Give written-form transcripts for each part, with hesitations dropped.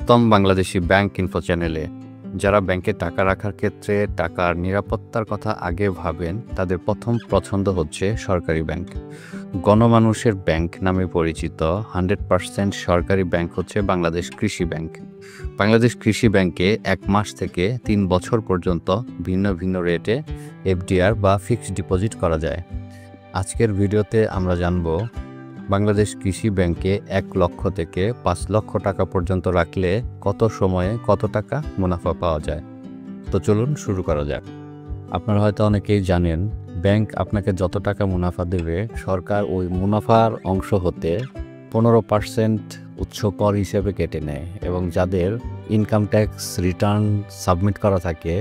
স্বাগতম Bangladeshi bank info চ্যানেলে। যারা ব্যাংকে টাকা রাখার ক্ষেত্রে টাকার নিরাপত্তার কথা আগে ভাবেন, তাদের প্রথম পছন্দ হচ্ছে সরকারি ব্যাংক। গণমানুষের ব্যাংক নামে পরিচিত 100% সরকারি ব্যাংক হচ্ছে বাংলাদেশ কৃষি ব্যাংক। বাংলাদেশ কৃষি ব্যাংকে 1 মাস থেকে 3 বছর পর্যন্ত ভিন্ন ভিন্ন রেটে এফডিআর বা ফিক্সড ডিপোজিট করা যায়। আজকের ভিডিওতে আমরা জানব বাংলাদেশ কৃষি ব্যাংকে 1 লক্ষ থেকে 5 লক্ষ টাকা পর্যন্ত রাখলে কত সময়ে কত টাকা মুনাফা পাওয়া যায়। তো চলুন শুরু করা যাক। আপনারা হয়তো অনেকেই জানেন, ব্যাংক আপনাকে যত টাকা মুনাফা দেবে, সরকার ওই মুনাফার অংশ হতে 15% উৎস কর হিসেবে কেটে নেয়, এবং যাদের ইনকাম ট্যাক্স রিটার্ন সাবমিট করা থাকে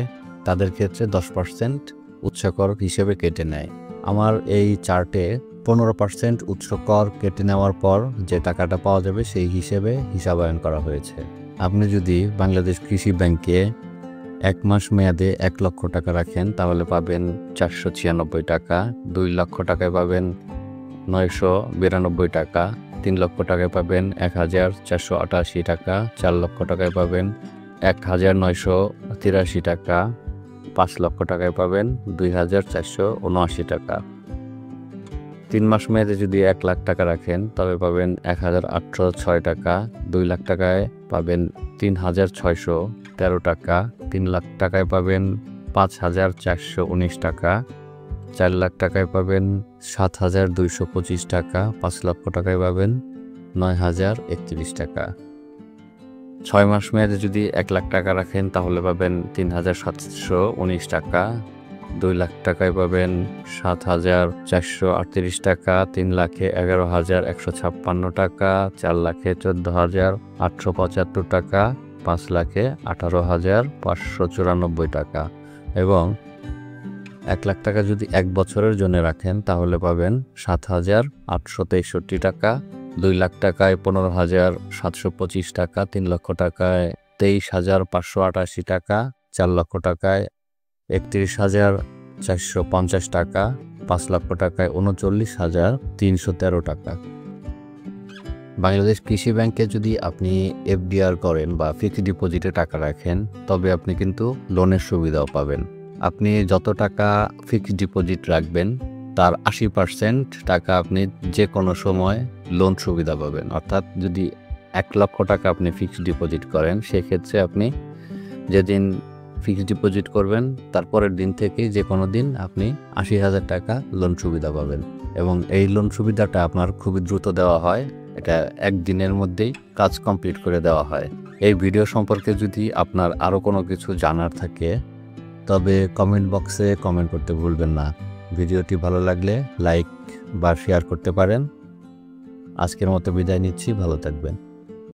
তাদের ক্ষেত্রে 10% উৎস কর হিসেবে কেটে নেয়। আমার এই চার্টে 15% উৎস কর কেটে নেওয়ার পর যে টাকাটা পাওয়া যাবে সেই হিসেবে হিসাবায়ন করা হয়েছে। আপনি যদি বাংলাদেশ কৃষি ব্যাংকে 1 মাস মেয়াদে 1 লক্ষ টাকা রাখেন, তাহলে পাবেন 496 টাকা। 2 লক্ষ টাকায় পাবেন 992 টাকা। 3 লক্ষ টাকায় পাবেন 1488 টাকা। 4 লক্ষ টাকায় পাবেন 1983 টাকা। 5 লক্ষ টাকায় পাবেন 2479 টাকা। 3 মাস মেয়াদে যদি 1 লাখ টাকা রাখেন, তবে পাবেন 1806 টাকা। 2 লাখ টাকায় পাবেন 3613 টাকা। 3 লাখ টাকায় পাবেন 5419 টাকা। 4 লাখ টাকায় পাবেন 7225 টাকা। 5 লক্ষ টাকায় পাবেন 9031 টাকা। 6 মাস মেয়াদে যদি 1 লাখ টাকা রাখেন, তাহলে পাবেন 3719 টাকা। 2 লাখ টাকায় পাবেন 7438 টাকা। 3 লাখে 11156 টাকা। 4 লাখে 14875 টাকা। 5 লাখে 18594 টাকা। এবং 1 লাখ টাকা যদি 1 বছরের জন্য রাখেন, তাহলে পাবেন 7863 টাকা। 2 লাখ টাকায় 15725 টাকা। 3 লক্ষ টাকায় 23588 টাকা। 4 লক্ষ টাকায় 31,450 টাকা। 5 লক্ষ টাকায় 39,313 টাকা। বাংলাদেশ কৃষি ব্যাংকে যদি আপনি এফডিআর করেন বা ফিক্সড ডিপোজিটে টাকা রাখেন, তবে আপনি কিন্তু লোনের সুবিধাও পাবেন। আপনি যত টাকা ফিক্সড ডিপোজিট রাখবেন, তার 80% টাকা আপনি যে কোনো সময় লোন সুবিধা পাবেন। অর্থাৎ যদি 1 লক্ষ টাকা আপনি ফিক্সড ডিপোজিট করেন, সেক্ষেত্রে আপনি যেদিন ফিক্সড ডিপোজিট করবেন, তারপরের দিন থেকেই যে কোনো দিন আপনি 80,000 টাকা লোন সুবিধা পাবেন। এবং এই লোন সুবিধাটা আপনার খুবই দ্রুত দেওয়া হয়। এটা 1 দিনের মধ্যেই কাজ কমপ্লিট করে দেওয়া হয়। এই ভিডিও সম্পর্কে যদি আপনার আরও কোনো কিছু জানার থাকে, তবে কমেন্ট বক্সে কমেন্ট করতে ভুলবেন না। ভিডিওটি ভালো লাগলে লাইক বা শেয়ার করতে পারেন। আজকের মতো বিদায় নিচ্ছি, ভালো থাকবেন।